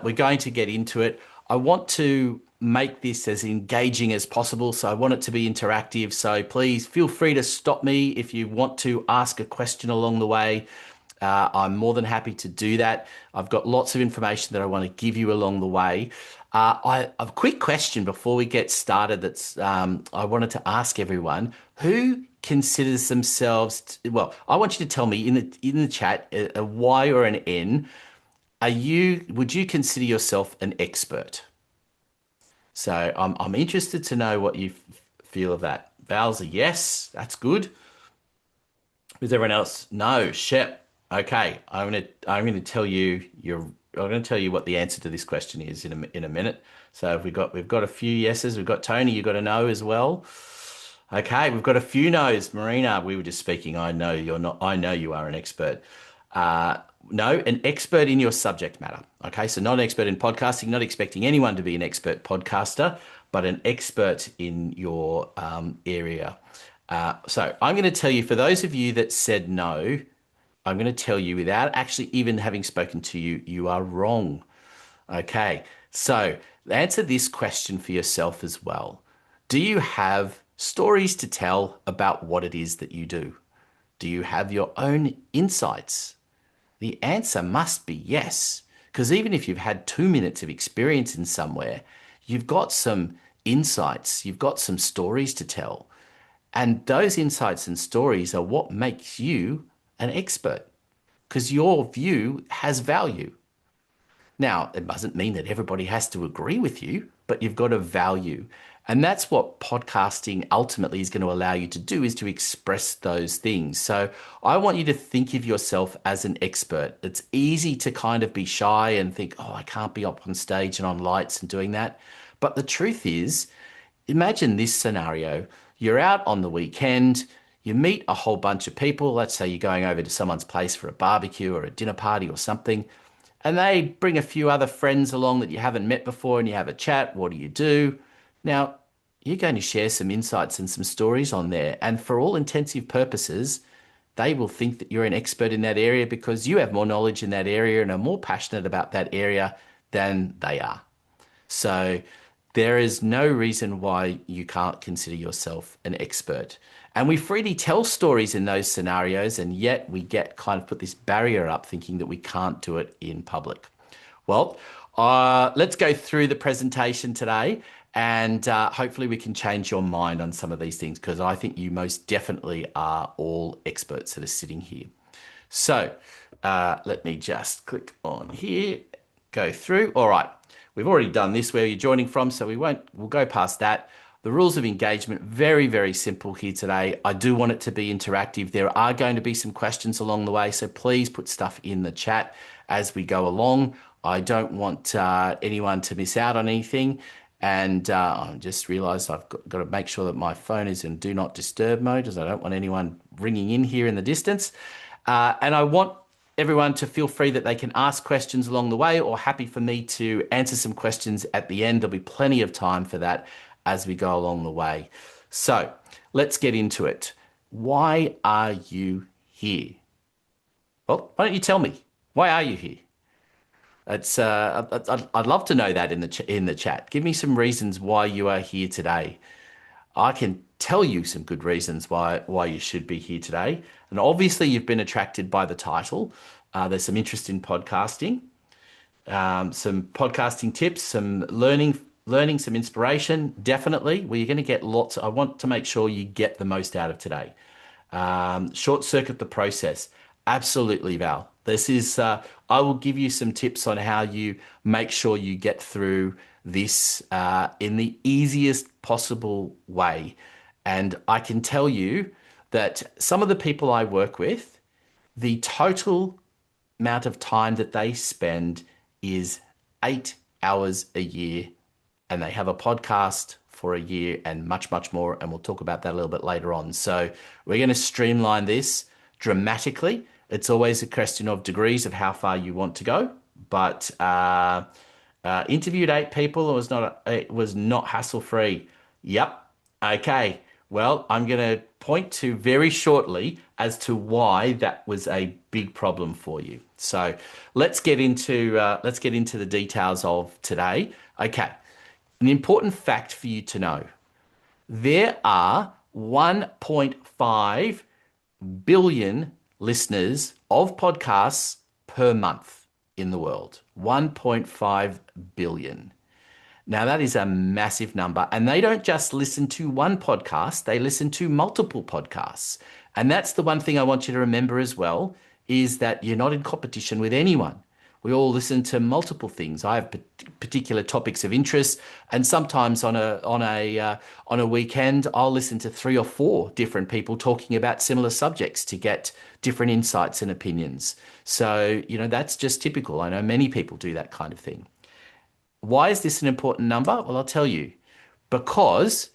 We're going to get into it. I want to make this as engaging as possible, so I want it to be interactive. So please feel free to stop me if you want to ask a question along the way. I'm more than happy to do that. I've got lots of information that I want to give you along the way. A quick question before we get started. I wanted to ask everyone who considers themselves. Well, I want you to tell me in the chat a Y or an N. Would you consider yourself an expert? So I'm interested to know what you feel of that. Val's a yes, that's good. Is everyone else? No, Shep. Okay, I'm gonna tell you what the answer to this question is in a minute. So we've got a few yeses. We've got Tony. You got a no as well. Okay, we've got a few no's. Marina, we were just speaking. I know you're not. I know you are an expert. Uh, no, an expert in your subject matter. Okay, so not an expert in podcasting, not expecting anyone to be an expert podcaster, but an expert in your area. So I'm going to tell you, for those of you that said no, I'm going to tell you without actually even having spoken to you, you are wrong. Okay, so answer this question for yourself as well. Do you have stories to tell about what it is that you do? Do you have your own insights? The answer must be yes, because even if you've had 2 minutes of experience in somewhere, you've got some insights, you've got some stories to tell. And those insights and stories are what makes you an expert, because your view has value. Now, it doesn't mean that everybody has to agree with you, but you've got a value. And that's what podcasting ultimately is going to allow you to do, is to express those things. So I want you to think of yourself as an expert. It's easy to kind of be shy and think, oh, I can't be up on stage and on lights and doing that. But the truth is, imagine this scenario. You're out on the weekend, you meet a whole bunch of people. Let's say you're going over to someone's place for a barbecue or a dinner party or something, and they bring a few other friends along that you haven't met before, and you have a chat. What do you do? Now, you're going to share some insights and some stories on there. And for all intensive purposes, they will think that you're an expert in that area because you have more knowledge in that area and are more passionate about that area than they are. So there is no reason why you can't consider yourself an expert. And we freely tell stories in those scenarios, and yet we get kind of put this barrier up thinking that we can't do it in public. Well, let's go through the presentation today, and hopefully we can change your mind on some of these things, because I think you most definitely are all experts that are sitting here. So let me just click on here, go through. All right. We've already done this, where you're joining from, so we'll go past that. The rules of engagement, very, very simple here today. I do want it to be interactive. There are going to be some questions along the way, so please put stuff in the chat as we go along. I don't want anyone to miss out on anything. And I just realized I've got to make sure that my phone is in do not disturb mode, as I don't want anyone ringing in here in the distance. And I want everyone to feel free that they can ask questions along the way, or happy for me to answer some questions at the end. There'll be plenty of time for that as we go along the way. So let's get into it. Why are you here? Well, why don't you tell me? Why are you here? I'd love to know that in the chat. Give me some reasons why you are here today. I can tell you some good reasons why you should be here today. And obviously you've been attracted by the title. There's some interest in podcasting, some podcasting tips, some learning, some inspiration, definitely. Well, you're going to get lots. I want to make sure you get the most out of today. Short circuit the process. Absolutely, Val. I will give you some tips on how you make sure you get through this in the easiest possible way. And I can tell you that some of the people I work with, the total amount of time that they spend is 8 hours a year, and they have a podcast for a year and much, much more. And we'll talk about that a little bit later on. So we're going to streamline this dramatically. It's always a question of degrees of how far you want to go, but interviewed 8 people. It was not hassle free. Yep. Okay. Well, I'm going to point to very shortly as to why that was a big problem for you. So let's get into the details of today. Okay, an important fact for you to know: there are 1.5 billion listeners of podcasts per month in the world. 1.5 billion. Now, that is a massive number. And they don't just listen to one podcast, they listen to multiple podcasts. And that's the one thing I want you to remember as well, is that you're not in competition with anyone. We all listen to multiple things. I have particular topics of interest, and sometimes on a weekend, I'll listen to three or four different people talking about similar subjects to get different insights and opinions. So, that's just typical. I know many people do that kind of thing. Why is this an important number? Well, I'll tell you. Because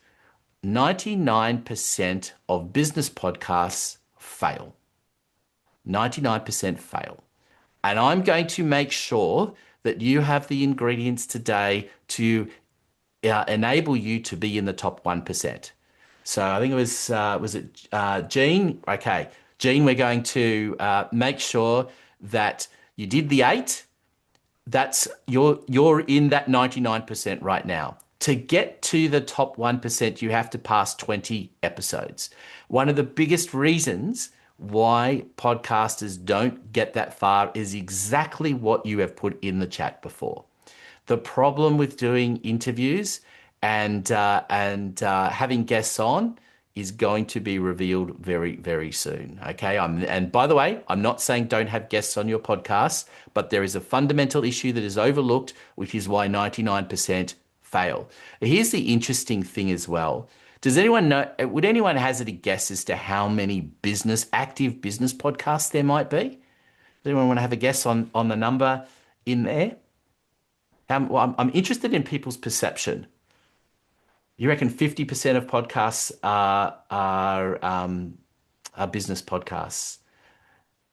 99% of business podcasts fail. 99% fail. And I'm going to make sure that you have the ingredients today to enable you to be in the top 1%. So I think it was it Gene? Okay. Gene, we're going to make sure that you did the 8. That's you're in that 99% right now. To get to the top 1%, you have to pass 20 episodes. One of the biggest reasons why podcasters don't get that far is exactly what you have put in the chat before. The problem with doing interviews and having guests on is going to be revealed very, very soon. Okay. And by the way, I'm not saying don't have guests on your podcast, but there is a fundamental issue that is overlooked, which is why 99% fail. Here's the interesting thing as well. Does anyone know, would anyone hazard a guess as to how many active business podcasts there might be? Does anyone want to have a guess on the number in there? Well, I'm interested in people's perception. You reckon 50% of podcasts are business podcasts?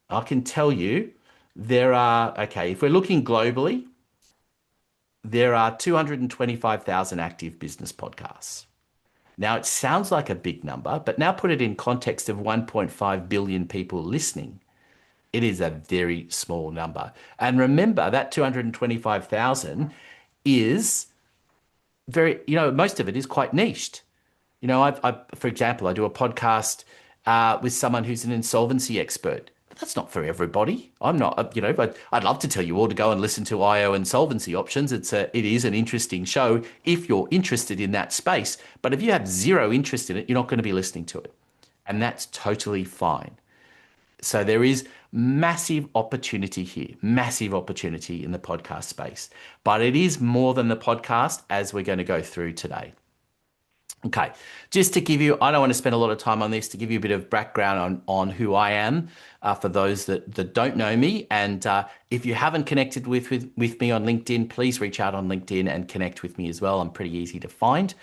I can tell you okay, if we're looking globally, there are 225,000 active business podcasts. Now, it sounds like a big number, but now put it in context of 1.5 billion people listening. It is a very small number. And remember that 225,000 is most of it is quite niched. For example, I do a podcast with someone who's an insolvency expert. But that's not for everybody. I'm not, but I'd love to tell you all to go and listen to IO Insolvency Options. It is an interesting show if you're interested in that space. But if you have zero interest in it, you're not going to be listening to it. And that's totally fine. So there is massive opportunity here, massive opportunity in the podcast space. But it is more than the podcast, as we're going to go through today. Okay, just to give you, I don't want to spend a lot of time on this, to give you a bit of background on who I am for those that don't know me. And if you haven't connected with me on LinkedIn, please reach out on LinkedIn and connect with me as well. I'm pretty easy to find.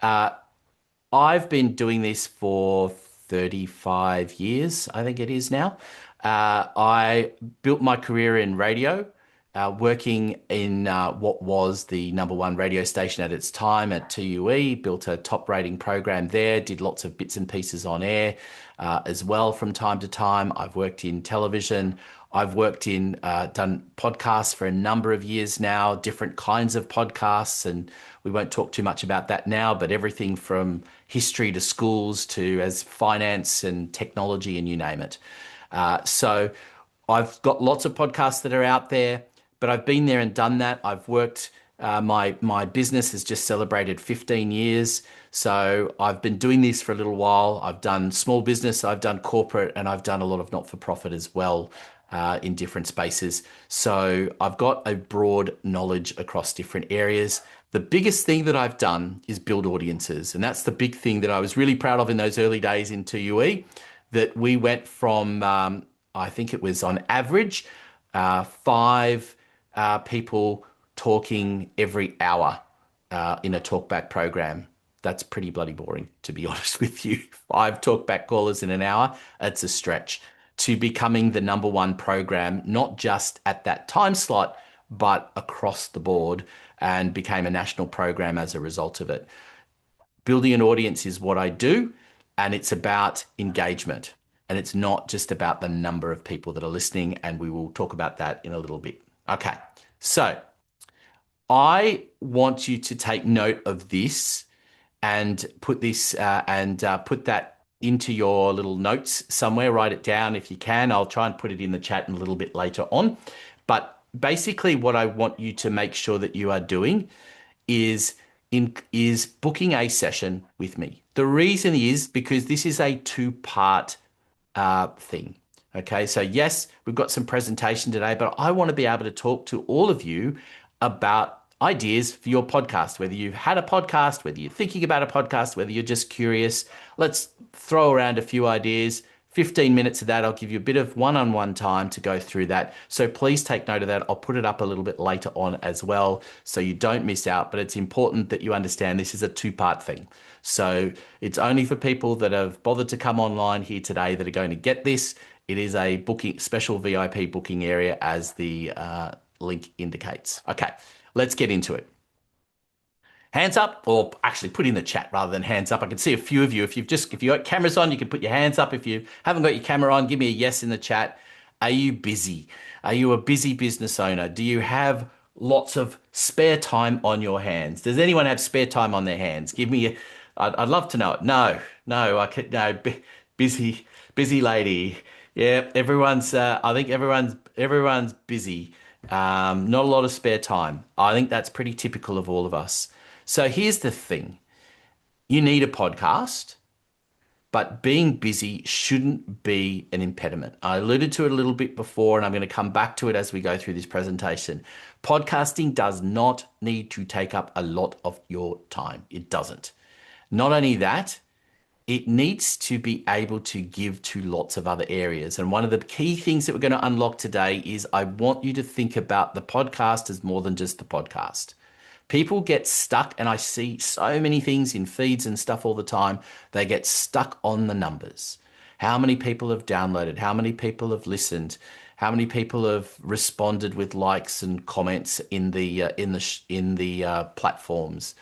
I've been doing this for 35 years, I think it is now. I built my career in radio, working in what was the #1 radio station at its time at TUE, built a top rating program there, did lots of bits and pieces on air as well from time to time. I've worked in television. I've done podcasts for a number of years now, different kinds of podcasts, and we won't talk too much about that now, but everything from history to schools to as finance and technology and you name it. So I've got lots of podcasts that are out there, but I've been there and done that. I've worked, my business has just celebrated 15 years. So I've been doing this for a little while. I've done small business, I've done corporate, and I've done a lot of not-for-profit as well in different spaces. So I've got a broad knowledge across different areas. The biggest thing that I've done is build audiences. And that's the big thing that I was really proud of in those early days in TUE, that we went from, I think it was on average, 5 people talking every hour in a talkback program. That's pretty bloody boring, to be honest with you. 5 talkback callers in an hour, it's a stretch. To becoming the #1 program, not just at that time slot, but across the board, and became a national program as a result of it. Building an audience is what I do, and it's about engagement. And it's not just about the number of people that are listening. And we will talk about that in a little bit. Okay. So I want you to take note of this and put put that into your little notes somewhere. Write it down if you can. I'll try and put it in the chat a little bit later on. But basically, what I want you to make sure that you are doing is is booking a session with me. The reason is because this is a two-part thing. Okay, so yes, we've got some presentation today, but I want to be able to talk to all of you about ideas for your podcast, whether you've had a podcast, whether you're thinking about a podcast, whether you're just curious. Let's throw around a few ideas. 15 minutes of that, I'll give you a bit of one-on-one time to go through that. So please take note of that. I'll put it up a little bit later on as well, so you don't miss out. But it's important that you understand this is a two-part thing. So it's only for people that have bothered to come online here today that are going to get this. It is a booking, special VIP booking area, as the link indicates. Okay, let's get into it. Hands up, or actually put in the chat rather than hands up. I can see a few of you. If you got cameras on, you can put your hands up. If you haven't got your camera on, give me a yes in the chat. Are you busy? Are you a busy business owner? Do you have lots of spare time on your hands? Does anyone have spare time on their hands? Give me a, I'd love to know it. No, I could, no, busy lady. Yeah, everyone's, I think everyone's busy. Not a lot of spare time. I think that's pretty typical of all of us. So here's the thing. You need a podcast, but being busy shouldn't be an impediment. I alluded to it a little bit before, and I'm going to come back to it as we go through this presentation. Podcasting does not need to take up a lot of your time. It doesn't. Not only that, it needs to be able to give to lots of other areas. And one of the key things that we're going to unlock today is I want you to think about the podcast as more than just the podcast. People get stuck, and I see so many things in feeds and stuff all the time. They get stuck on the numbers. How many people have downloaded? How many people have listened? How many people have responded with likes and comments in the platforms?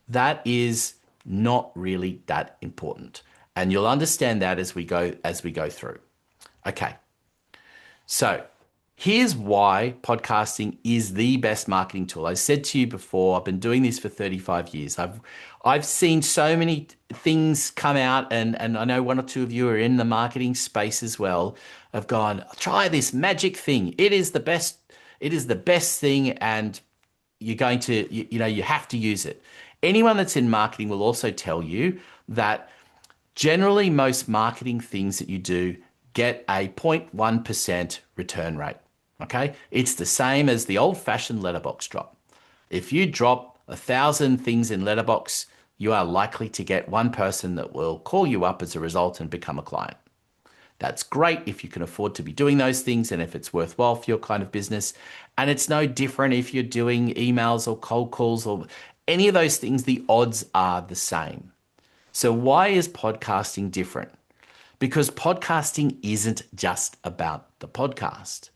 That is not really that important, and you'll understand that as we go through. Okay, so here's why podcasting is the best marketing tool. I said to you before, I've been doing this for 35 years. I've seen so many things come out, and I know one or two of you are in the marketing space as well. Have gone, try this magic thing. It is the best. It is the best thing, and you're going to, you have to use it. Anyone that's in marketing will also tell you that generally most marketing things that you do get a 0.1% return rate. Okay, it's the same as the old-fashioned letterbox drop. If you drop 1,000 things in letterbox, you are likely to get one person that will call you up as a result and become a client. That's great if you can afford to be doing those things and if it's worthwhile for your kind of business. And it's no different if you're doing emails or cold calls or any of those things. The odds are the same. So why is podcasting different? Because podcasting isn't just about the podcast.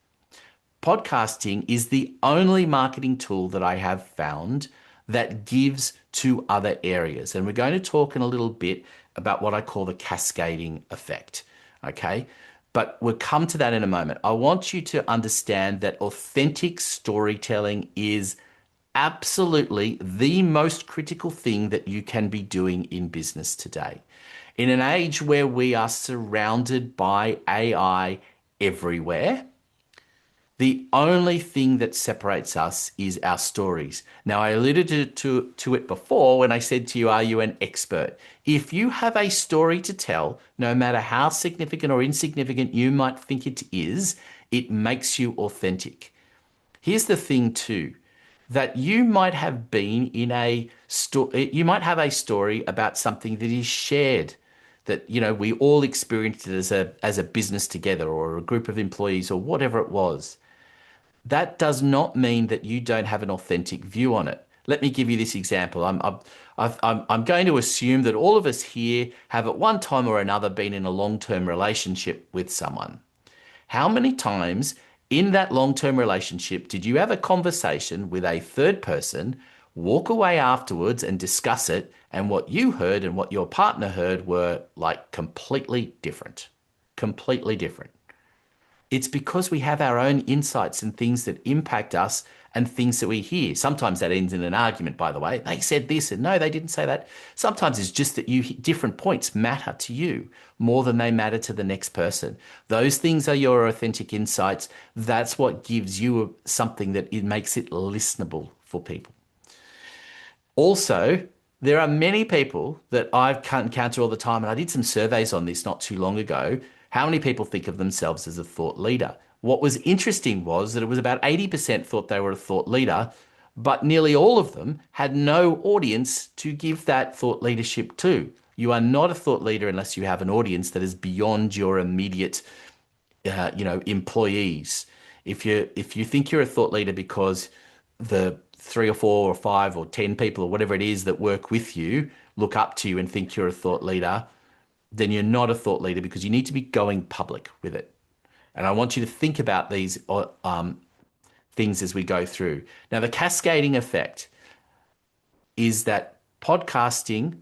Podcasting is the only marketing tool that I have found that gives to other areas. And we're going to talk in a little bit about what I call the cascading effect. Okay, but we'll come to that in a moment. I want you to understand that authentic storytelling is absolutely the most critical thing that you can be doing in business today. In an age where we are surrounded by AI everywhere, the only thing that separates us is our stories. Now, I alluded to it before when I said to you, are you an expert? If you have a story to tell, no matter how significant or insignificant you might think it is, it makes you authentic. Here's the thing too, that you might have been in you might have a story about something that is shared, that, we all experienced it as a business together or a group of employees or whatever it was. That does not mean that you don't have an authentic view on it. Let me give you this example. I'm going to assume that all of us here have at one time or another been in a long-term relationship with someone. How many times in that long-term relationship did you have a conversation with a third person walk away afterwards and discuss it, and what you heard and what your partner heard were like completely different. Completely different. It's because we have our own insights and things that impact us and things that we hear. Sometimes that ends in an argument, by the way. They said this and no, they didn't say that. Sometimes it's just that different points matter to you more than they matter to the next person. Those things are your authentic insights. That's what gives you something that it makes it listenable for people. Also, there are many people that I've encounter all the time, and I did some surveys on this not too long ago. How many people think of themselves as a thought leader? What was interesting was that it was about 80% thought they were a thought leader, but nearly all of them had no audience to give that thought leadership to. You are not a thought leader unless you have an audience that is beyond your immediate employees. If you think you're a thought leader because the 3 or 4 or 5 or 10 people or whatever it is that work with you look up to you and think you're a thought leader, then you're not a thought leader because you need to be going public with it. And I want you to think about these things as we go through. Now, the cascading effect is that podcasting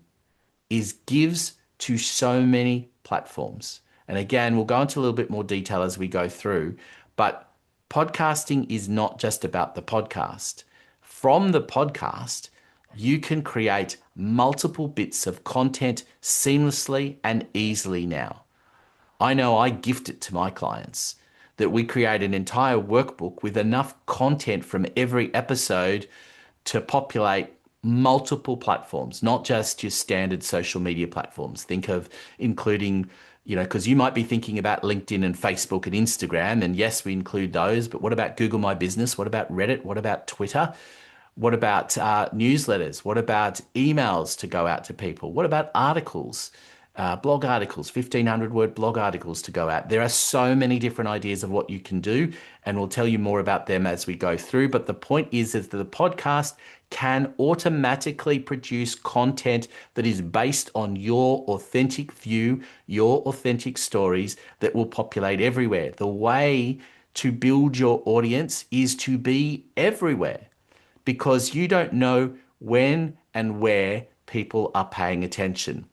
gives to so many platforms. And again, we'll go into a little bit more detail as we go through, but podcasting is not just about the podcast. From the podcast, you can create multiple bits of content seamlessly and easily now. I know I gift it to my clients that we create an entire workbook with enough content from every episode to populate multiple platforms, not just your standard social media platforms. Think of including, because you might be thinking about LinkedIn and Facebook and Instagram, and yes, we include those, but what about Google My Business? What about Reddit? What about Twitter? What about newsletters? What about emails to go out to people? What about articles, blog articles, 1,500-word blog articles to go out? There are so many different ideas of what you can do, and we'll tell you more about them as we go through. But the point is that the podcast can automatically produce content that is based on your authentic view, your authentic stories that will populate everywhere. The way to build your audience is to be everywhere, because you don't know when and where people are paying attention.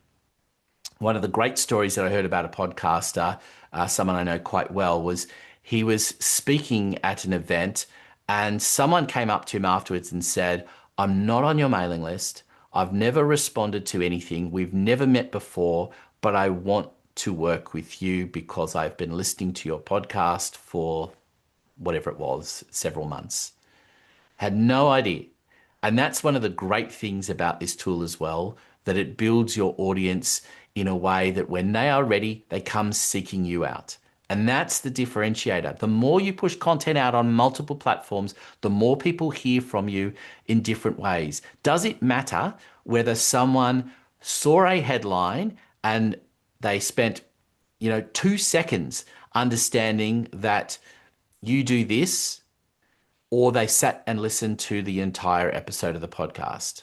One of the great stories that I heard about a podcaster, someone I know quite well, was he was speaking at an event and someone came up to him afterwards and said, "I'm not on your mailing list. I've never responded to anything. We've never met before, but I want to work with you because I've been listening to your podcast for whatever it was, several months." Had no idea. And that's one of the great things about this tool as well, that it builds your audience in a way that when they are ready, they come seeking you out. And that's the differentiator. The more you push content out on multiple platforms, the more people hear from you in different ways. Does it matter whether someone saw a headline and they spent, 2 seconds understanding that you do this, or they sat and listened to the entire episode of the podcast?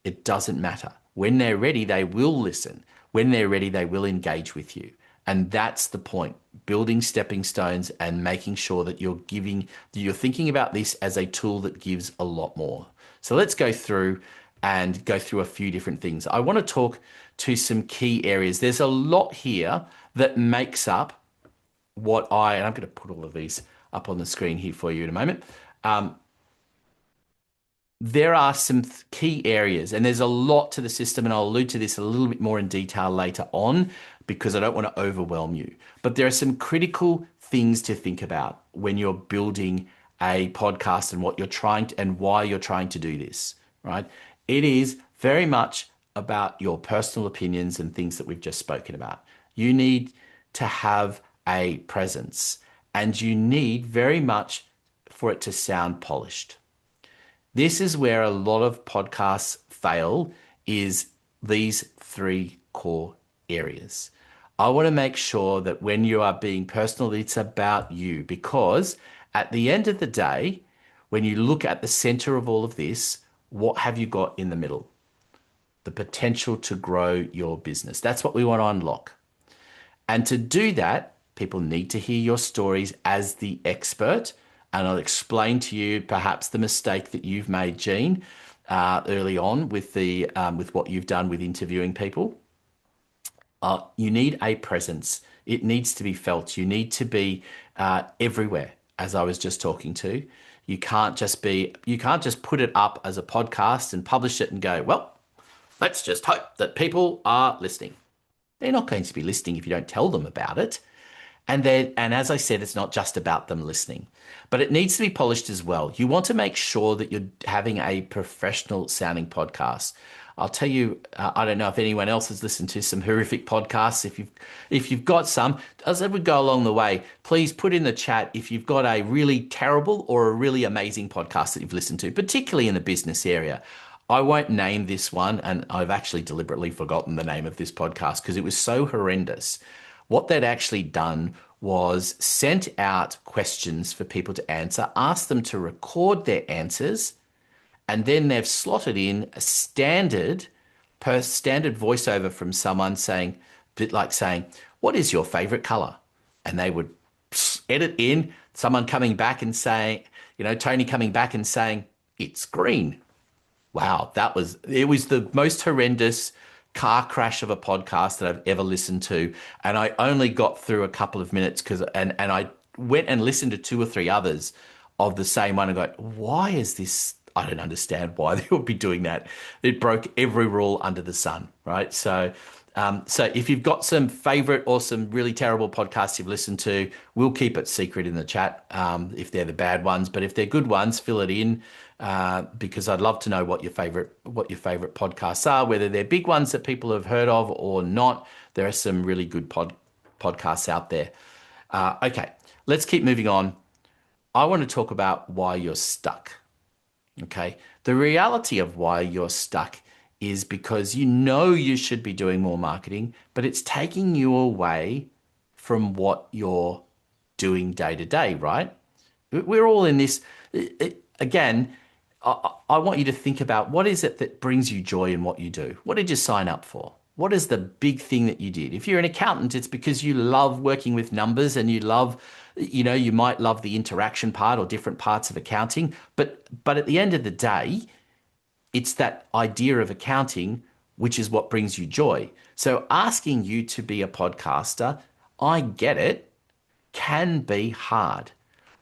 It doesn't matter. When they're ready, they will listen. When they're ready, they will engage with you. And that's the point, building stepping stones and making sure that you're thinking about this as a tool that gives a lot more. So let's go through a few different things. I want to talk to some key areas. There's a lot here that makes up and I'm going to put all of these up on the screen here for you in a moment. There are some key areas, and there's a lot to the system, and I'll allude to this a little bit more in detail later on because I don't want to overwhelm you. But there are some critical things to think about when you're building a podcast and why you're trying to do this, right? It is very much about your personal opinions and things that we've just spoken about. You need to have a presence, and you need very much for it to sound polished. This is where a lot of podcasts fail, is these 3 core areas. I want to make sure that when you are being personal, it's about you, because at the end of the day, when you look at the center of all of this, what have you got in the middle? The potential to grow your business. That's what we want to unlock. And to do that, people need to hear your stories as the expert. And I'll explain to you perhaps the mistake that you've made, Gene, early on with with what you've done with interviewing people. You need a presence. It needs to be felt. You need to be everywhere, as I was just talking to. You can't just put it up as a podcast and publish it and go, well, let's just hope that people are listening. They're not going to be listening if you don't tell them about it. And as I said, it's not just about them listening, but it needs to be polished as well. You want to make sure that you're having a professional sounding podcast. I'll tell you, I don't know if anyone else has listened to some horrific podcasts. If you've got some, as I would go along the way, please put in the chat if you've got a really terrible or a really amazing podcast that you've listened to, particularly in the business area. I won't name this one, and I've actually deliberately forgotten the name of this podcast because it was so horrendous. What they'd actually done was sent out questions for people to answer, asked them to record their answers, and then they've slotted in a standard voiceover from someone saying, a bit like saying, "What is your favorite color?" And they would edit in someone coming back and saying, Tony coming back and saying, "It's green." Wow, it was the most horrendous car crash of a podcast that I've ever listened to. And I only got through a couple of minutes and I went and listened to two or three others of the same one and go, why is this? I don't understand why they would be doing that. It broke every rule under the sun, right? So if you've got some favorite or some really terrible podcasts you've listened to, we'll keep it secret in the chat if they're the bad ones. But if they're good ones, fill it in because I'd love to know what your favorite podcasts are, whether they're big ones that people have heard of or not. There are some really good podcasts out there. Okay, let's keep moving on. I want to talk about why you're stuck. Okay, the reality of why you're stuck is because you should be doing more marketing, but it's taking you away from what you're doing day to day, right? We're all in this. Again, I want you to think about what is it that brings you joy in what you do? What did you sign up for? What is the big thing that you did? If you're an accountant, it's because you love working with numbers and you love, you might love the interaction part or different parts of accounting, but at the end of the day, it's that idea of accounting, which is what brings you joy. So asking you to be a podcaster, I get it, can be hard.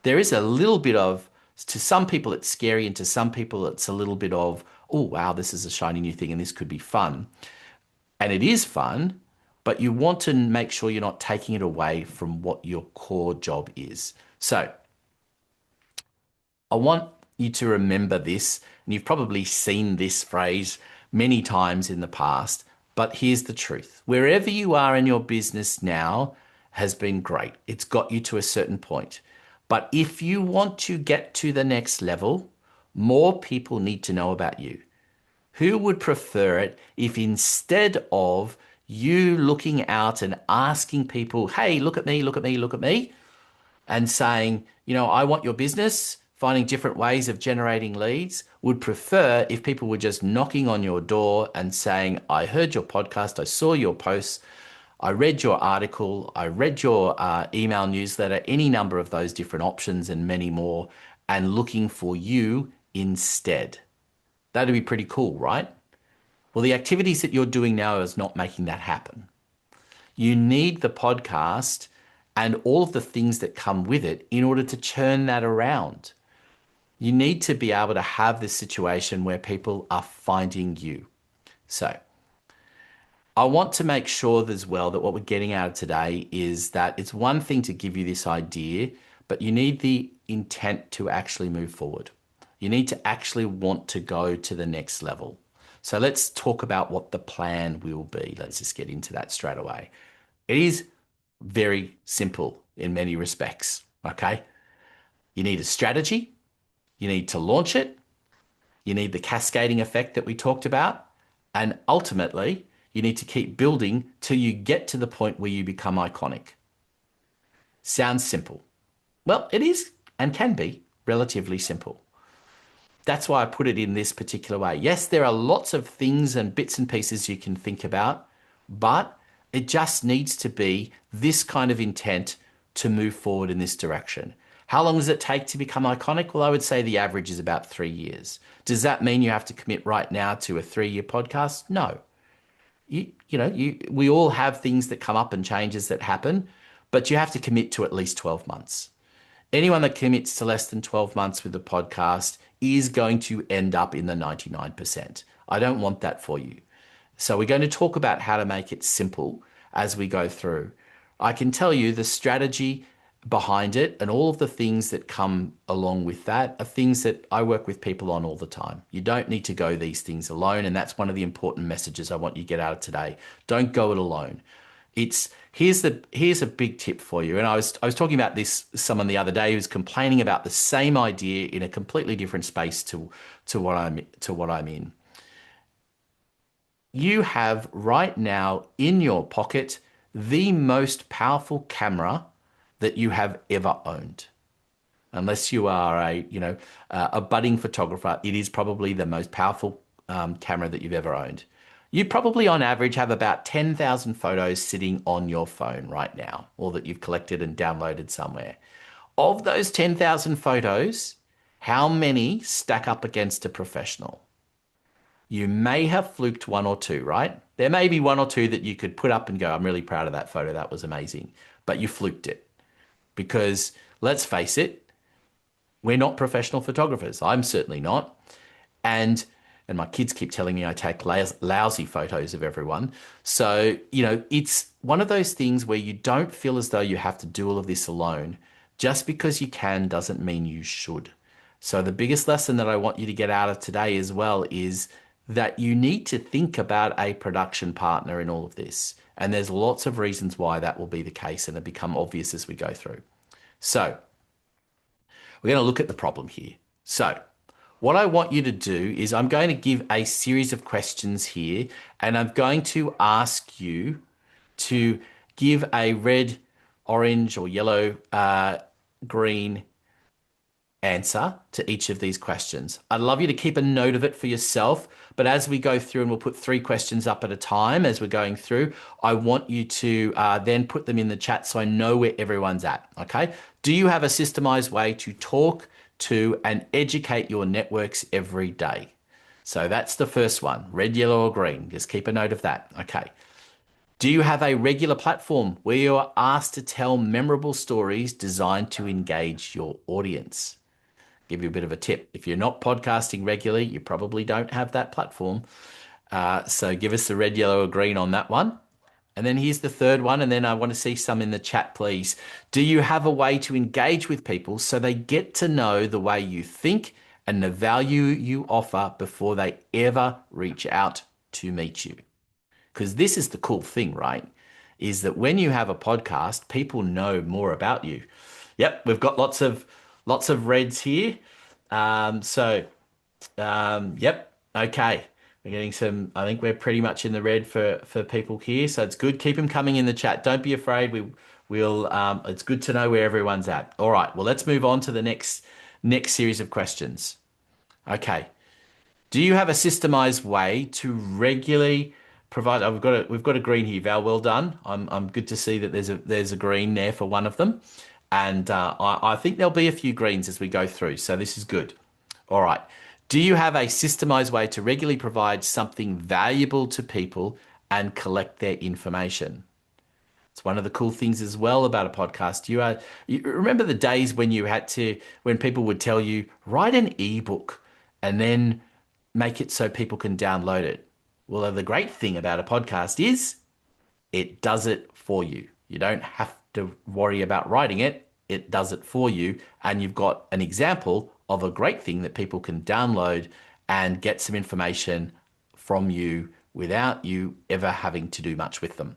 There is a little bit of, to some people it's scary, and to some people it's a little bit of, oh, wow, this is a shiny new thing and this could be fun. And it is fun, but you want to make sure you're not taking it away from what your core job is. So I want you to remember this, and you've probably seen this phrase many times in the past, but here's the truth. Wherever you are in your business now has been great. It's got you to a certain point. But if you want to get to the next level, more people need to know about you. Who would prefer it if instead of you looking out and asking people, hey, look at me, look at me, look at me, and saying, I want your business, finding different ways of generating leads, would prefer if people were just knocking on your door and saying, I heard your podcast, I saw your posts, I read your article, I read your email newsletter, any number of those different options and many more, and looking for you instead. That'd be pretty cool, right? Well, the activities that you're doing now is not making that happen. You need the podcast and all of the things that come with it in order to turn that around. You need to be able to have this situation where people are finding you. So I want to make sure as well that what we're getting out of today is that it's one thing to give you this idea, but you need the intent to actually move forward. You need to actually want to go to the next level. So let's talk about what the plan will be. Let's just get into that straight away. It is very simple in many respects, okay? You need a strategy. You need to launch it. You need the cascading effect that we talked about. And ultimately, you need to keep building till you get to the point where you become iconic. Sounds simple. Well, it is and can be relatively simple. That's why I put it in this particular way. Yes, there are lots of things and bits and pieces you can think about, but it just needs to be this kind of intent to move forward in this direction. How long does it take to become iconic? Well, I would say the average is about 3 years. Does that mean you have to commit right now to a 3 year podcast? No. We all have things that come up and changes that happen, but you have to commit to at least 12 months. Anyone that commits to less than 12 months with a podcast is going to end up in the 99%. I don't want that for you. So we're going to talk about how to make it simple as we go through. I can tell you the strategy behind it and all of the things that come along with that are things that I work with people on all the time. You don't need to go these things alone, and that's one of the important messages I want you to get out of today. Don't go it alone. Here's a big tip for you. And I was talking about this someone the other day who was complaining about the same idea in a completely different space to what I'm in. You have right now in your pocket the most powerful camera that you have ever owned. Unless you are a budding photographer, it is probably the most powerful camera that you've ever owned. You probably on average have about 10,000 photos sitting on your phone right now, or that you've collected and downloaded somewhere. Of those 10,000 photos, how many stack up against a professional? You may have fluked one or two, right? There may be one or two that you could put up and go, I'm really proud of that photo. That was amazing. But you fluked it because let's face it, we're not professional photographers. I'm certainly not. And my kids keep telling me I take lousy photos of everyone. So, it's one of those things where you don't feel as though you have to do all of this alone. Just because you can doesn't mean you should. So the biggest lesson that I want you to get out of today as well is that you need to think about a production partner in all of this. And there's lots of reasons why that will be the case, and it'll become obvious as we go through. So we're going to look at the problem here. So what I want you to do is I'm going to give a series of questions here, and I'm going to ask you to give a red, orange, or yellow, green answer to each of these questions. I'd love you to keep a note of it for yourself, but as we go through, and we'll put 3 questions up at a time as we're going through, I want you to then put them in the chat so I know where everyone's at, okay? Do you have a systemized way to talk to and educate your networks every day? So that's the first one, red, yellow, or green. Just keep a note of that, okay? Do you have a regular platform where you are asked to tell memorable stories designed to engage your audience? Give you a bit of a tip. If you're not podcasting regularly, you probably don't have that platform. So give us the red, yellow, or green on that one. And then here's the third one, and then I want to see some in the chat, please. Do you have a way to engage with people so they get to know the way you think and the value you offer before they ever reach out to meet you? Because this is the cool thing, right? Is that when you have a podcast, people know more about you. Yep, we've got lots of reds here. Yep, okay. We're getting some, I think we're pretty much in the red for people here. So it's good. Keep them coming in the chat. Don't be afraid. It's good to know where everyone's at. All right, well, let's move on to the next series of questions. Okay. Do you have a systemized way to regularly provide, we've got a green here, Val, well done. I'm good to see that there's a green there for one of them. And I think there'll be a few greens as we go through. So this is good. All right. Do you have a systemized way to regularly provide something valuable to people and collect their information? It's one of the cool things as well about a podcast. You remember the days when when people would tell you, write an ebook and then make it so people can download it. Well, the great thing about a podcast is it does it for you. You don't have to worry about writing it. It does it for you. And you've got an example of a great thing that people can download and get some information from you without you ever having to do much with them.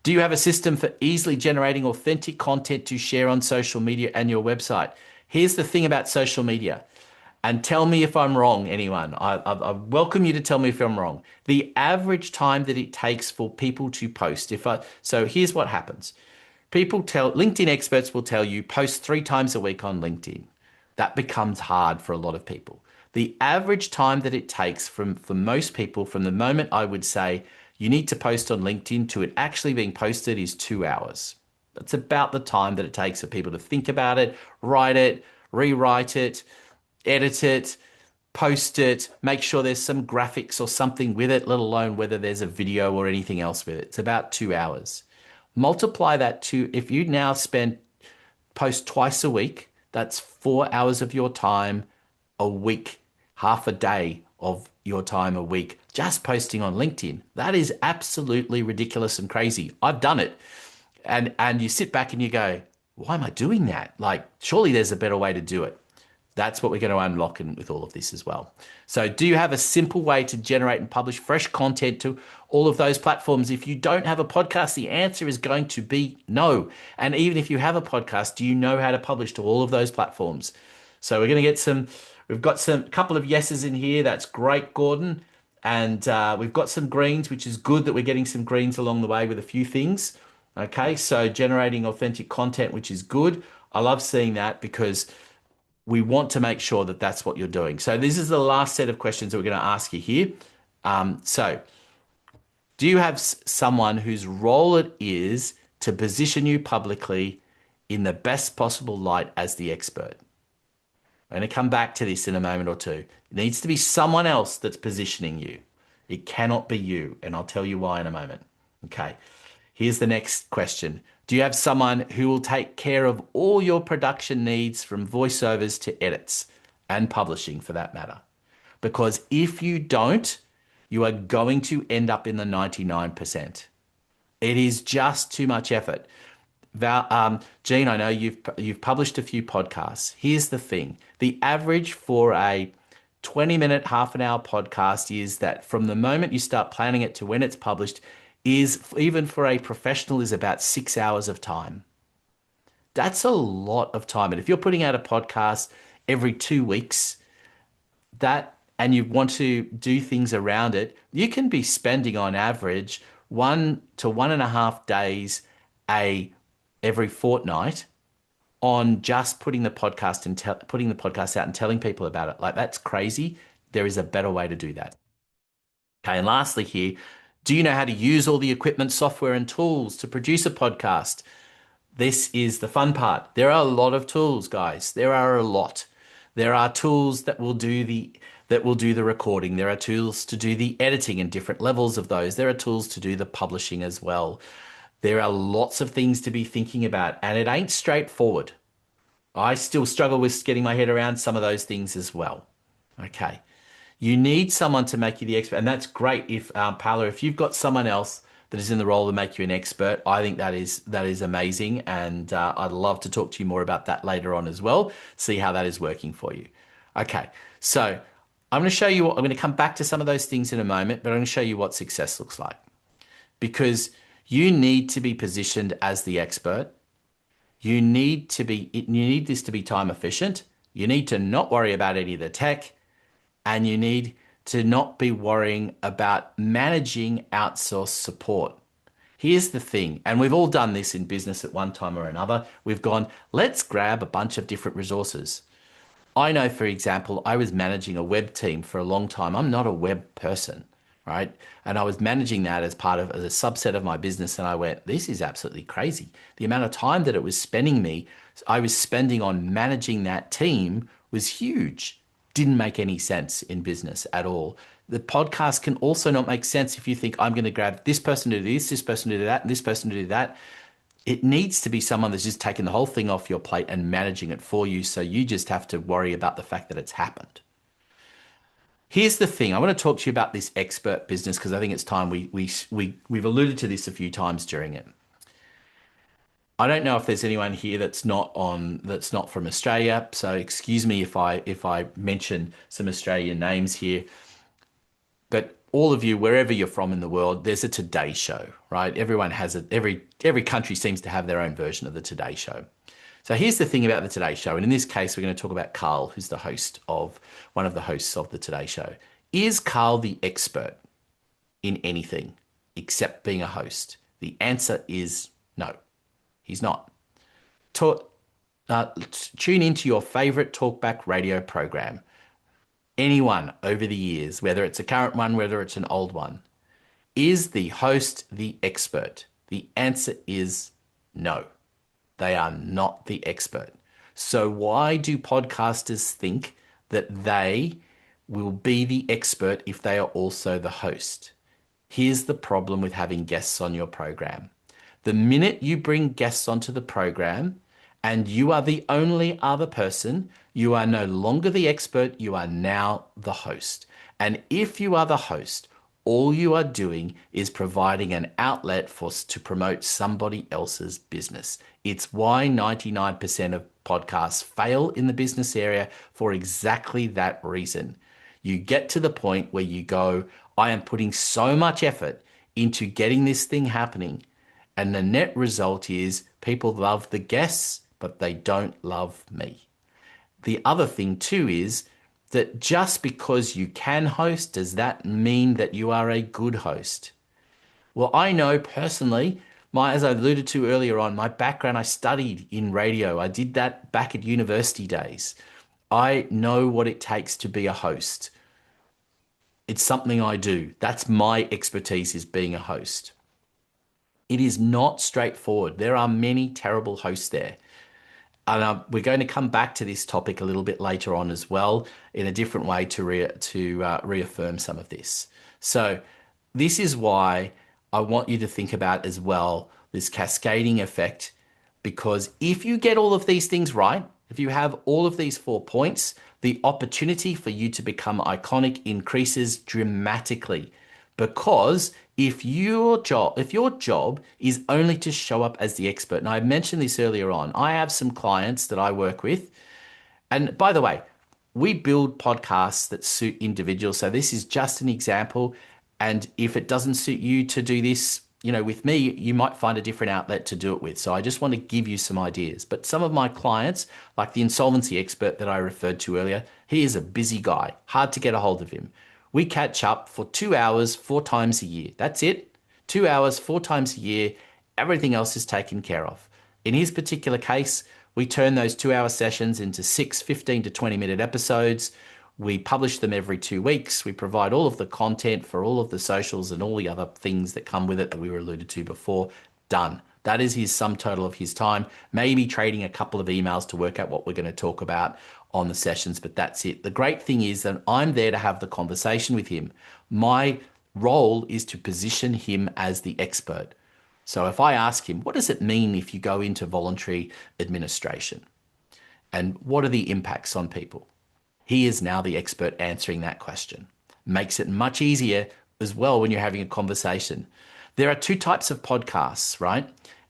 Do you have a system for easily generating authentic content to share on social media and your website? Here's the thing about social media. And tell me if I'm wrong, anyone. I welcome you to tell me if I'm wrong. The average time that it takes for people to post. So here's what happens. LinkedIn experts will tell you post 3 times a week on LinkedIn. That becomes hard for a lot of people. The average time that it takes for most people from the moment I would say you need to post on LinkedIn to it actually being posted is 2 hours. That's about the time that it takes for people to think about it, write it, rewrite it, edit it, post it, make sure there's some graphics or something with it, let alone whether there's a video or anything else with it. It's about 2 hours. Multiply that to, if you now spend post twice a week, that's 4 hours of your time a week, half a day of your time a week, just posting on LinkedIn. That is absolutely ridiculous and crazy. I've done it. And you sit back and you go, why am I doing that? Like, surely there's a better way to do it. That's what we're going to unlock with all of this as well. So, do you have a simple way to generate and publish fresh content to all of those platforms? If you don't have a podcast, the answer is going to be no. And even if you have a podcast, do you know how to publish to all of those platforms? So, we're going to get we've got some couple of yeses in here. That's great, Gordon. And we've got some greens, which is good that we're getting some greens along the way with a few things. Okay, so generating authentic content, which is good. I love seeing that because we want to make sure that that's what you're doing. So this is the last set of questions that we're going to ask you here. So do you have someone whose role it is to position you publicly in the best possible light as the expert? I'm going to come back to this in a moment or two. It needs to be someone else that's positioning you. It cannot be you, and I'll tell you why in a moment. Okay. Here's the next question. Do you have someone who will take care of all your production needs from voiceovers to edits and publishing for that matter? Because if you don't, you are going to end up in the 99%. It is just too much effort. Gene, I know you've published a few podcasts. Here's the thing. The average for a 20-minute, half an hour podcast is that from the moment you start planning it to when it's published is, even for a professional, is about 6 hours of time. That's a lot of time. And if you're putting out a podcast every 2 weeks, and you want to do things around it, you can be spending on average 1 to 1.5 days every fortnight on just putting the podcast out and telling people about it. Like, that's crazy. There is a better way to do that. Okay, and lastly here, do you know how to use all the equipment, software, and tools to produce a podcast? This is the fun part. There are a lot of tools, guys. There are a lot. There are tools that will do the recording. There are tools to do the editing and different levels of those. There are tools to do the publishing as well. There are lots of things to be thinking about, and it ain't straightforward. I still struggle with getting my head around some of those things as well. Okay. You need someone to make you the expert, and that's great. If Paula, if you've got someone else that is in the role to make you an expert, I think that is amazing, and I'd love to talk to you more about that later on as well. See how that is working for you. Okay, so I'm going to show you. I'm going to come back to some of those things in a moment, but I'm going to show you what success looks like, because you need to be positioned as the expert. You need this to be time efficient. You need to not worry about any of the tech. And you need to not be worrying about managing outsourced support. Here's the thing, and we've all done this in business at one time or another. We've gone, let's grab a bunch of different resources. I know, for example, I was managing a web team for a long time. I'm not a web person, right? And I was managing that as a subset of my business. And I went, this is absolutely crazy. The amount of time that I was spending on managing that team was huge. Didn't make any sense in business at all. The podcast can also not make sense if you think, I'm going to grab this person to do this person to do that, and this person to do that. It needs to be someone that's just taking the whole thing off your plate and managing it for you, so you just have to worry about the fact that it's happened. Here's the thing. I want to talk to you about this expert business because I think it's time we've alluded to this a few times during it. I don't know if there's anyone here that's not from Australia, so excuse me if I mention some Australian names here. But all of you, wherever you're from in the world, there's a Today Show, right? Everyone has every country seems to have their own version of the Today Show. So here's the thing about the Today Show, and in this case, we're going to talk about Carl, who's one of the hosts of the Today Show. Is Carl the expert in anything except being a host? The answer is no. He's not. Tune into your favorite talkback radio program. Anyone over the years, whether it's a current one, whether it's an old one, is the host the expert? The answer is no. They are not the expert. So why do podcasters think that they will be the expert if they are also the host? Here's the problem with having guests on your program. The minute you bring guests onto the program and you are the only other person, you are no longer the expert, you are now the host. And if you are the host, all you are doing is providing an outlet to promote somebody else's business. It's why 99% of podcasts fail in the business area for exactly that reason. You get to the point where you go, I am putting so much effort into getting this thing happening. And the net result is people love the guests, but they don't love me. The other thing too is that just because you can host, does that mean that you are a good host? Well, I know personally, as I alluded to earlier on, my background, I studied in radio. I did that back at university days. I know what it takes to be a host. It's something I do. That's my expertise, is being a host. It is not straightforward. There are many terrible hosts there. And we're going to come back to this topic a little bit later on as well, in a different way to reaffirm some of this. So this is why I want you to think about as well this cascading effect, because if you get all of these things right, if you have all of these 4 points, the opportunity for you to become iconic increases dramatically. Because if your job is only to show up as the expert, and I mentioned this earlier on, I have some clients that I work with, and by the way, we build podcasts that suit individuals. So this is just an example. And if it doesn't suit you to do this, with me, you might find a different outlet to do it with. So I just want to give you some ideas. But some of my clients, like the insolvency expert that I referred to earlier, he is a busy guy, hard to get a hold of him. We catch up for 2 hours, 4 times a year. That's it. 2 hours, 4 times a year. Everything else is taken care of. In his particular case, we turn those 2-hour sessions into 6 15 to 20-minute episodes. We publish them every 2 weeks. We provide all of the content for all of the socials and all the other things that come with it that we were alluded to before. Done. That is his sum total of his time, maybe trading a couple of emails to work out what we're going to talk about on the sessions, but that's it. The great thing is that I'm there to have the conversation with him. My role is to position him as the expert. So if I ask him, what does it mean if you go into voluntary administration? And what are the impacts on people? He is now the expert answering that question. Makes it much easier as well when you're having a conversation. There are 2 types of podcasts, right?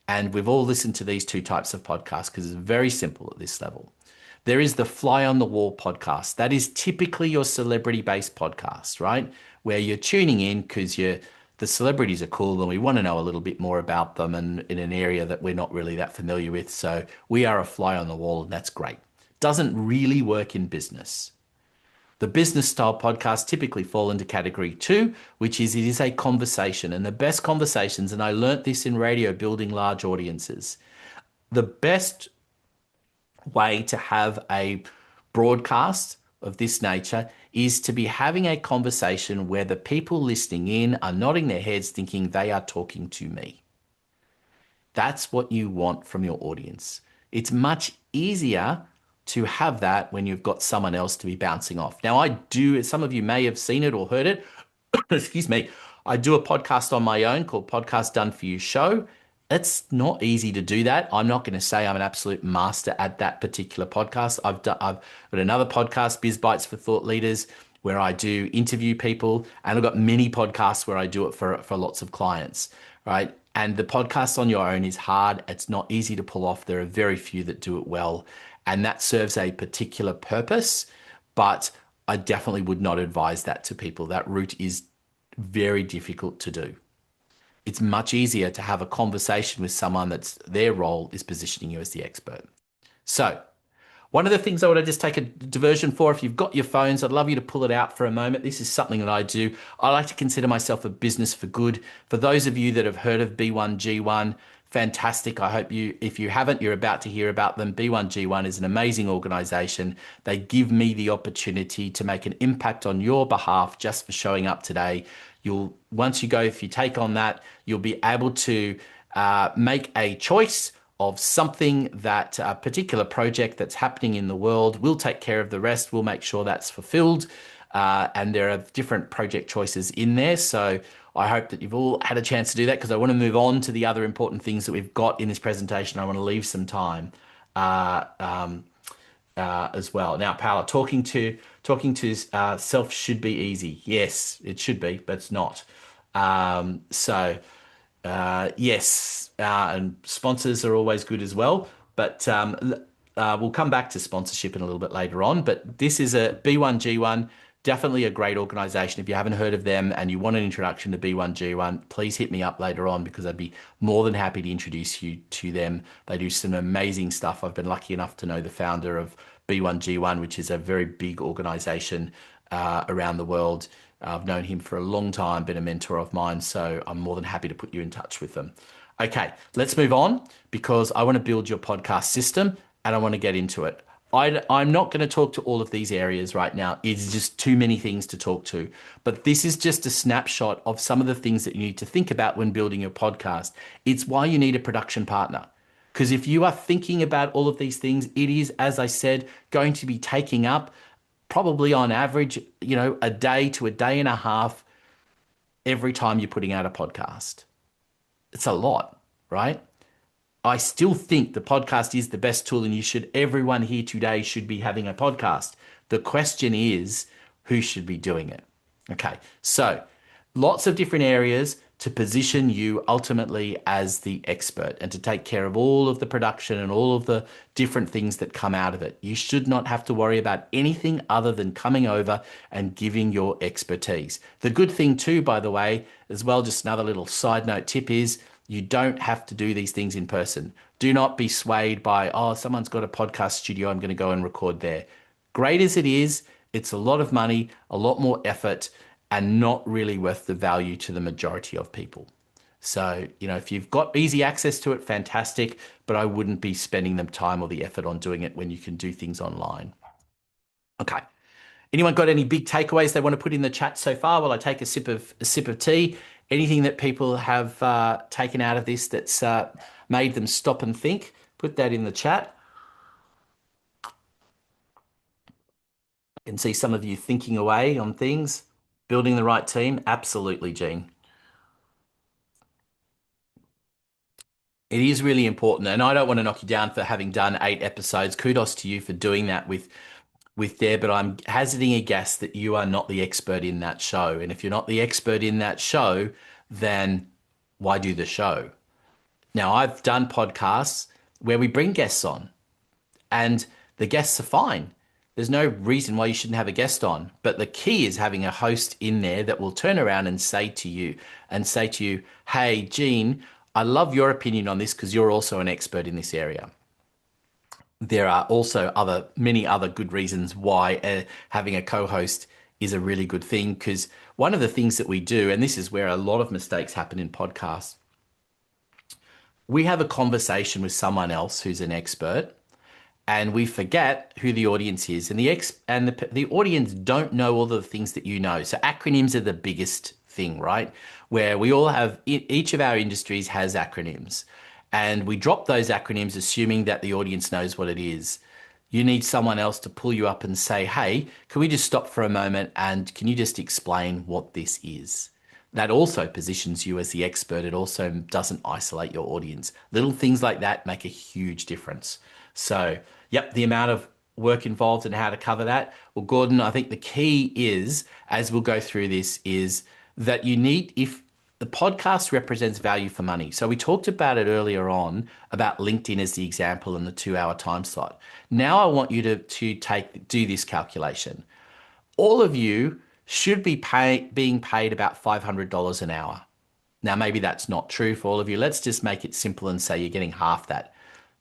And we've all listened to these 2 types of podcasts because it's very simple at this level. There is the fly on the wall podcast. That is typically your celebrity-based podcast, right? Where you're tuning in because the celebrities are cool and we want to know a little bit more about them and in an area that we're not really that familiar with. So we are a fly on the wall and that's great. Doesn't really work in business. The business style podcasts typically fall into category 2, which is it is a conversation, and the best conversations, and I learnt this in radio building large audiences, the best way to have a broadcast of this nature is to be having a conversation where the people listening in are nodding their heads thinking they are talking to me. That's what you want from your audience. It's much easier to have that when you've got someone else to be bouncing off. Now, I do, some of you may have seen it or heard it. Excuse me. I do a podcast on my own called Podcast Done For You Show. It's not easy to do that. I'm not going to say I'm an absolute master at that particular podcast. I've got another podcast, Biz Bites for Thought Leaders, where I do interview people, and I've got many podcasts where I do it for lots of clients, right? And the podcast on your own is hard. It's not easy to pull off. There are very few that do it well, and that serves a particular purpose, but I definitely would not advise that to people. That route is very difficult to do. It's much easier to have a conversation with someone that's their role is positioning you as the expert. So one of the things I want to just take a diversion for, if you've got your phones, I'd love you to pull it out for a moment. This is something that I do. I like to consider myself a business for good. For those of you that have heard of B1G1, fantastic. I hope if you haven't, you're about to hear about them. B1G1 is an amazing organization. They give me the opportunity to make an impact on your behalf just for showing up today. If you take on that, you'll be able to make a choice of something that a particular project that's happening in the world. We'll take care of the rest. We'll make sure that's fulfilled. And there are different project choices in there. So I hope that you've all had a chance to do that, because I want to move on to the other important things that we've got in this presentation. I want to leave some time uh, um, as well. Now, Paula, talking to self should be easy. Yes, it should be, but it's not. Yes, and sponsors are always good as well. But we'll come back to sponsorship in a little bit later on. But this is a B1G1, definitely a great organization. If you haven't heard of them and you want an introduction to B1G1, please hit me up later on, because I'd be more than happy to introduce you to them. They do some amazing stuff. I've been lucky enough to know the founder of B1G1, which is a very big organization around the world. I've known him for a long time, been a mentor of mine, so I'm more than happy to put you in touch with them. Okay, let's move on, because I want to build your podcast system and I want to get into it. I'm not going to talk to all of these areas right now. It's just too many things to talk to. But this is just a snapshot of some of the things that you need to think about when building your podcast. It's why you need a production partner. Because if you are thinking about all of these things, it is, as I said, going to be taking up probably on average, a day to a day and a half every time you're putting out a podcast. It's a lot, right? I still think the podcast is the best tool, and everyone here today should be having a podcast. The question is, who should be doing it? Okay, so lots of different areas to position you ultimately as the expert and to take care of all of the production and all of the different things that come out of it. You should not have to worry about anything other than coming over and giving your expertise. The good thing too, by the way, as well, just another little side note tip is, you don't have to do these things in person. Do not be swayed by, oh, someone's got a podcast studio, I'm going to go and record there. Great as it is, it's a lot of money, a lot more effort, and not really worth the value to the majority of people. So, if you've got easy access to it, fantastic, but I wouldn't be spending the time or the effort on doing it when you can do things online. Okay. Anyone got any big takeaways they want to put in the chat so far while I take a sip of tea? Anything that people have taken out of this that's made them stop and think? Put that in the chat. I can see some of you thinking away on things. Building the right team? Absolutely, Gene. It is really important, and I don't want to knock you down for having done 8 episodes. Kudos to you for doing that with there, but I'm hazarding a guess that you are not the expert in that show. And if you're not the expert in that show, then why do the show? Now, I've done podcasts where we bring guests on and the guests are fine. There's no reason why you shouldn't have a guest on. But the key is having a host in there that will turn around and say to you, hey, Gene, I love your opinion on this because you're also an expert in this area. There are also many other good reasons why having a co-host is a really good thing, because one of the things that we do, and this is where a lot of mistakes happen in podcasts, we have a conversation with someone else who's an expert, and we forget who the audience is, and the audience don't know all the things that you know. So acronyms are the biggest thing, right? Where we all have, each of our industries has acronyms, and we drop those acronyms assuming that the audience knows what it is. You need someone else to pull you up and say, hey, can we just stop for a moment and can you just explain what this is? That also positions you as the expert. It also doesn't isolate your audience. Little things like that make a huge difference. So, yep, the amount of work involved and how to cover that. Well, Gordon, I think the key is, as we'll go through this, is that if the podcast represents value for money. So we talked about it earlier on about LinkedIn as the example and the 2-hour time slot. Now I want you to do this calculation. All of you should be being paid about $500 an hour. Now, maybe that's not true for all of you. Let's just make it simple and say you're getting half that.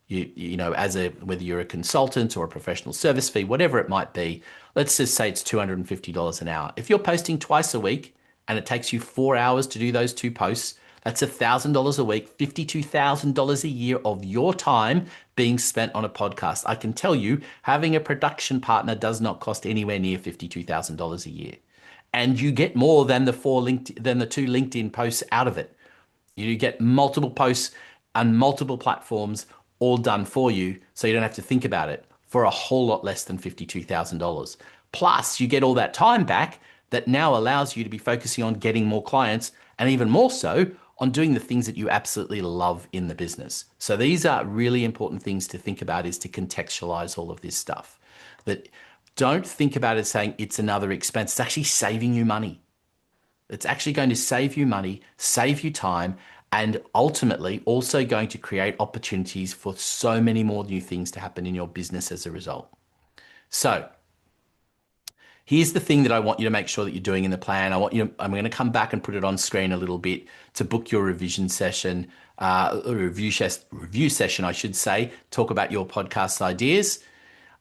Whether you're a consultant or a professional service fee, whatever it might be, let's just say it's $250 an hour. If you're posting twice a week and it takes you 4 hours to do those 2 posts, that's $1,000 a week, $52,000 a year of your time being spent on a podcast. I can tell you, having a production partner does not cost anywhere near $52,000 a year. And you get more than the 2 LinkedIn posts out of it. You get multiple posts on multiple platforms all done for you so you don't have to think about it for a whole lot less than $52,000. Plus, you get all that time back that now allows you to be focusing on getting more clients and even more so on doing the things that you absolutely love in the business. So these are really important things to think about, is to contextualize all of this stuff. That don't think about it saying it's another expense. It's actually saving you money. It's actually going to save you money, save you time, and ultimately also going to create opportunities for so many more new things to happen in your business as a result. So here's the thing that I want you to make sure that you're doing in the plan. I'm going to come back and put it on screen a little bit to book your revision session, review session, I should say, talk about your podcast ideas.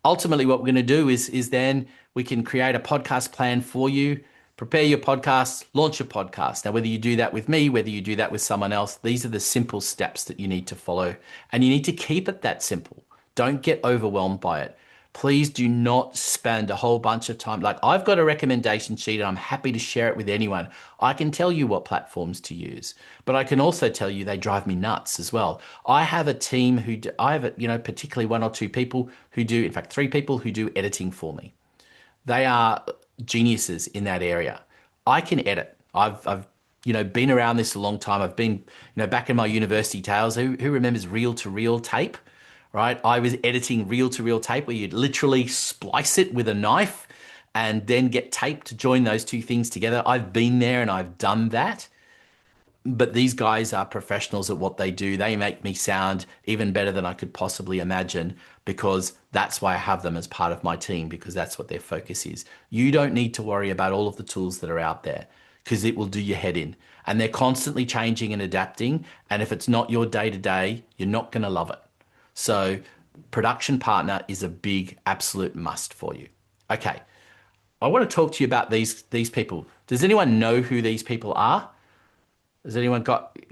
Ultimately, what we're going to do is then we can create a podcast plan for you, prepare your podcast, launch your podcast. Now, whether you do that with me, whether you do that with someone else, these are the simple steps that you need to follow. And you need to keep it that simple. Don't get overwhelmed by it. Please do not spend a whole bunch of time. Like, I've got a recommendation sheet and I'm happy to share it with anyone. I can tell you what platforms to use, but I can also tell you they drive me nuts as well. I have a team particularly one or two people who do, in fact, 3 people who do editing for me. They are geniuses in that area. I can edit. I've been around this a long time. I've been, back in my university tales. Who remembers reel-to-reel tape? Right? I was editing reel-to-reel tape where you'd literally splice it with a knife and then get tape to join those two things together. I've been there and I've done that. But these guys are professionals at what they do. They make me sound even better than I could possibly imagine, because that's why I have them as part of my team, because that's what their focus is. You don't need to worry about all of the tools that are out there, because it will do your head in. And they're constantly changing and adapting. And if it's not your day-to-day, you're not going to love it. So production partner is a big absolute must for you. Okay, I want to talk to you about these people. Does anyone know who these people are? Has anyone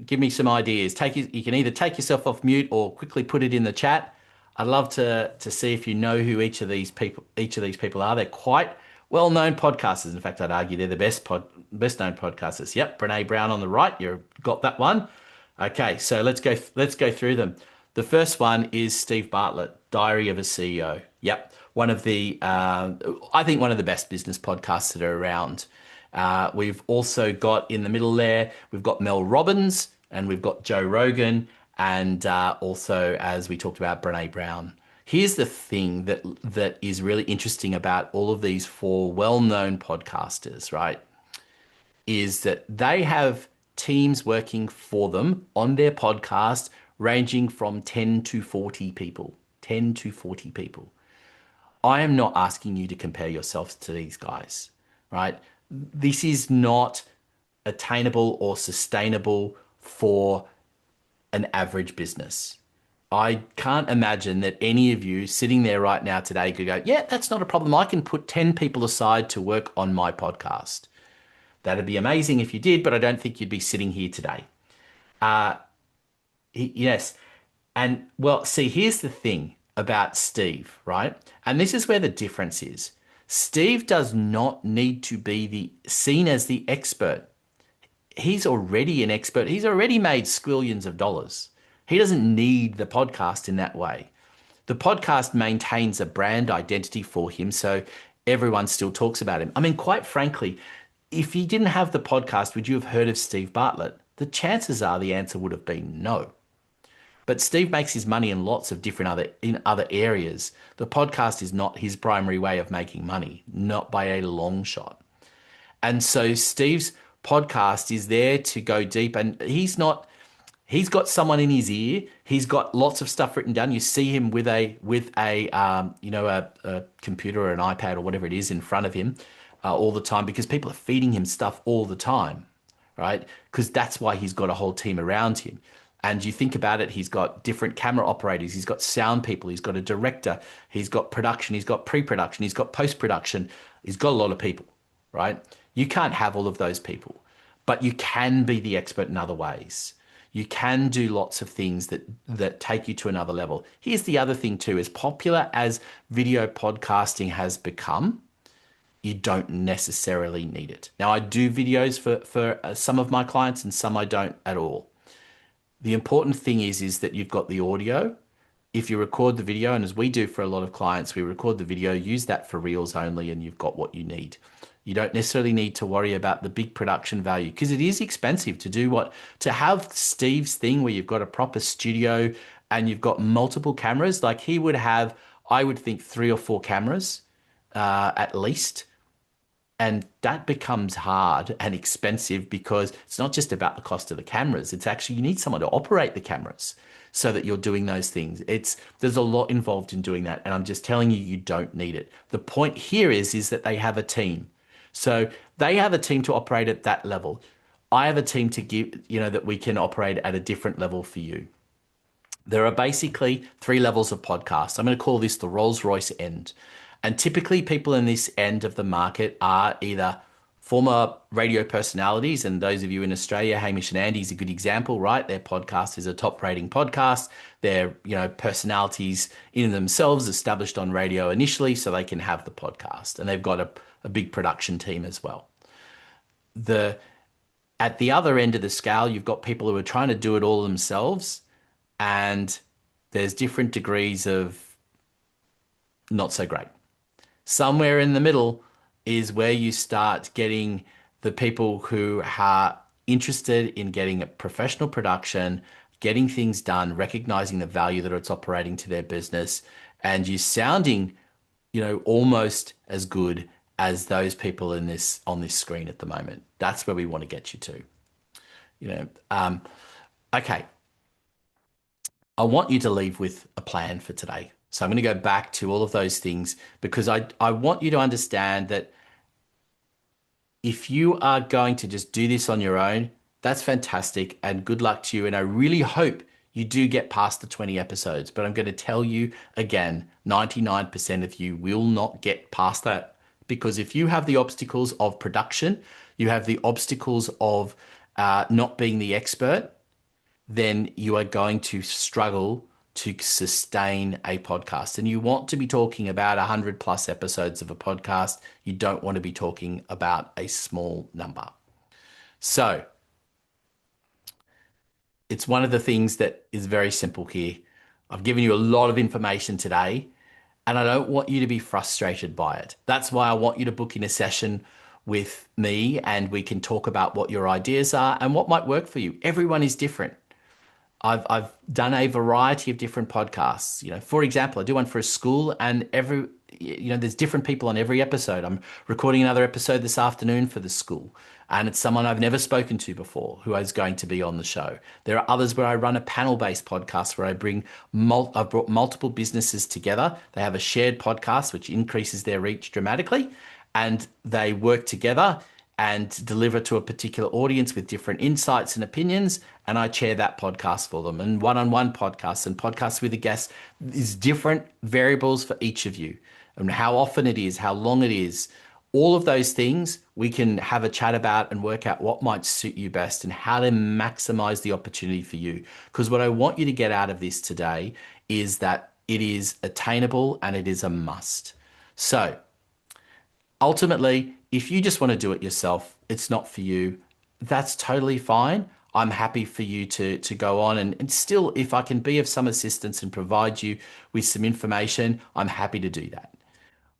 give me some ideas? You can either take yourself off mute or quickly put it in the chat. I'd love to see if you know who each of these people are. They're quite well-known podcasters. In fact, I'd argue they're the best-known podcasters. Yep, Brene Brown on the right. You've got that one. Okay, so let's go through them. The first one is Steve Bartlett, Diary of a CEO. Yep, one of the best business podcasts that are around. We've also got in the middle there, we've got Mel Robbins and we've got Joe Rogan, and also, as we talked about, Brene Brown. Here's the thing that is really interesting about all of these 4 well-known podcasters, right? Is that they have teams working for them on their podcast ranging from 10 to 40 people. 10 to 40 people. I am not asking you to compare yourselves to these guys, right? This is not attainable or sustainable for an average business. I can't imagine that any of you sitting there right now today could go, yeah, that's not a problem. I can put 10 people aside to work on my podcast. That'd be amazing if you did, but I don't think you'd be sitting here today. Yes. And well, see, here's the thing about Steve, right? And this is where the difference is. Steve does not need to be seen as the expert. He's already an expert. He's already made squillions of dollars. He doesn't need the podcast in that way. The podcast maintains a brand identity for him, so everyone still talks about him. I mean, quite frankly, if you didn't have the podcast, would you have heard of Steve Bartlett? The chances are the answer would have been no. But Steve makes his money in lots of different other areas. The podcast is not his primary way of making money, not by a long shot. And so Steve's podcast is there to go deep, and he's got someone in his ear. He's got lots of stuff written down. You see him with a computer or an iPad or whatever it is in front of him all the time, because people are feeding him stuff all the time, right? Because that's why he's got a whole team around him. And you think about it, he's got different camera operators, he's got sound people, he's got a director, he's got production, he's got pre-production, he's got post-production, he's got a lot of people, right? You can't have all of those people, but you can be the expert in other ways. You can do lots of things that take you to another level. Here's the other thing too, as popular as video podcasting has become, you don't necessarily need it. Now, I do videos for some of my clients and some I don't at all. The important thing is that you've got the audio if you record the video, and as we do for a lot of clients, we record the video, use that for reels only, and you've got what you need. You don't necessarily need to worry about the big production value because it is expensive to do to have Steve's thing where you've got a proper studio and you've got multiple cameras. Like he would have, I would think 3 or 4 cameras at least. And that becomes hard and expensive because it's not just about the cost of the cameras. It's actually, you need someone to operate the cameras so that you're doing those things. There's a lot involved in doing that. And I'm just telling you, you don't need it. The point here is that they have a team. So they have a team to operate at that level. I have a team to give, that we can operate at a different level for you. There are basically 3 levels of podcasts. I'm going to call this the Rolls-Royce end. And typically people in this end of the market are either former radio personalities, and those of you in Australia, Hamish and Andy is a good example, right? Their podcast is a top rating podcast. They're, personalities in themselves established on radio initially so they can have the podcast. And they've got a big production team as well. At the other end of the scale, you've got people who are trying to do it all themselves, and there's different degrees of not so great. Somewhere in the middle is where you start getting the people who are interested in getting a professional production, getting things done, recognizing the value that it's operating to their business, and you sounding, almost as good as those people on this screen at the moment. That's where we want to get you to. Okay. I want you to leave with a plan for today. So I'm going to go back to all of those things because I want you to understand that if you are going to just do this on your own, that's fantastic and good luck to you. And I really hope you do get past the 20 episodes. But I'm going to tell you again, 99% of you will not get past that because if you have the obstacles of production, you have the obstacles of not being the expert, then you are going to struggle to sustain a podcast. And you want to be talking about 100+ episodes of a podcast. You don't want to be talking about a small number. So it's one of the things that is very simple here. I've given you a lot of information today, and I don't want you to be frustrated by it. That's why I want you to book in a session with me and we can talk about what your ideas are and what might work for you. Everyone is different. I've done a variety of different podcasts. For example, I do one for a school, and there's different people on every episode. I'm recording another episode this afternoon for the school, and it's someone I've never spoken to before who is going to be on the show. There are others where I run a panel-based podcast where I've brought multiple businesses together. They have a shared podcast which increases their reach dramatically, and they work together and deliver to a particular audience with different insights and opinions. And I chair that podcast for them. And one-on-one podcasts and podcasts with a guest is different variables for each of you. And how often it is, how long it is, all of those things we can have a chat about and work out what might suit you best and how to maximize the opportunity for you. Because what I want you to get out of this today is that it is attainable and it is a must. So ultimately, if you just want to do it yourself, it's not for you, that's totally fine. I'm happy for you to go on and still, if I can be of some assistance and provide you with some information, I'm happy to do that.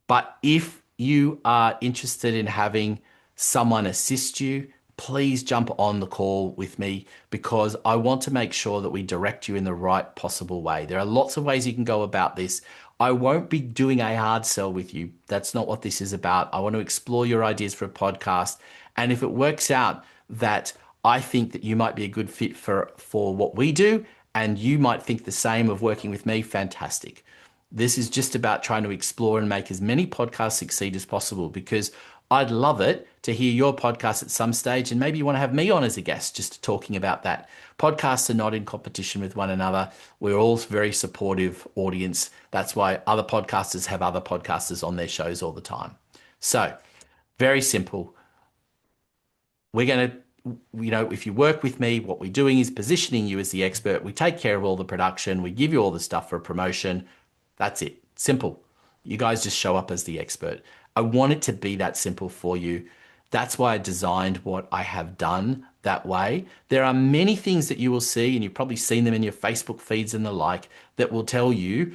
But if you are interested in having someone assist you, please jump on the call with me because I want to make sure that we direct you in the right possible way. There are lots of ways you can go about this. I won't be doing a hard sell with you. That's not what this is about. I want to explore your ideas for a podcast. And if it works out that I think that you might be a good fit for what we do, and you might think the same of working with me, fantastic. This is just about trying to explore and make as many podcasts succeed as possible because I'd love it to hear your podcast at some stage, and maybe you want to have me on as a guest just talking about that. Podcasts are not in competition with one another. We're all very supportive audience. That's why other podcasters have other podcasters on their shows all the time. So very simple. We're going to, if you work with me, what we're doing is positioning you as the expert. We take care of all the production. We give you all the stuff for a promotion. That's it. Simple. You guys just show up as the expert. I want it to be that simple for you. That's why I designed what I have done that way. There are many things that you will see, and you've probably seen them in your Facebook feeds and the like, that will tell you,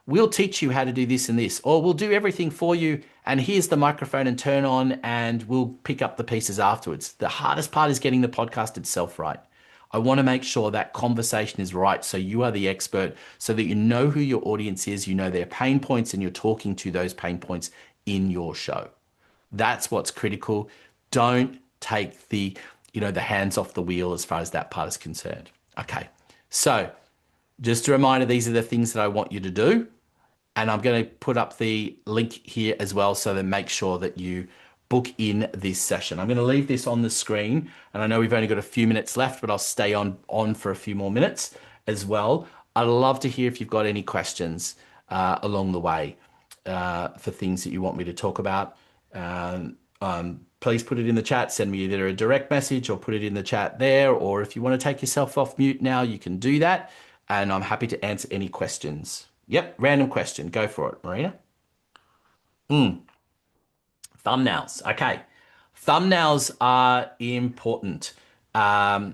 we'll teach you how to do this and this, or we'll do everything for you, and here's the microphone and turn on, and we'll pick up the pieces afterwards. The hardest part is getting the podcast itself right. I want to make sure that conversation is right so you are the expert, so that you know who your audience is, you know their pain points, and you're talking to those pain points in your show. That's what's critical. Don't take the hands off the wheel as far as that part is concerned. Okay. So just a reminder, these are the things that I want you to do. And I'm going to put up the link here as well, so then make sure that you book in this session. I'm going to leave this on the screen, and I know we've only got a few minutes left, but I'll stay on for a few more minutes as well. I'd love to hear if you've got any questions along the way for things that you want me to talk about. Please put it in the chat. Send me either a direct message or put it in the chat there. Or if you want to take yourself off mute now, you can do that. And I'm happy to answer any questions. Yep, random question. Go for it, Marina. Thumbnails. Okay. Thumbnails are important. Now,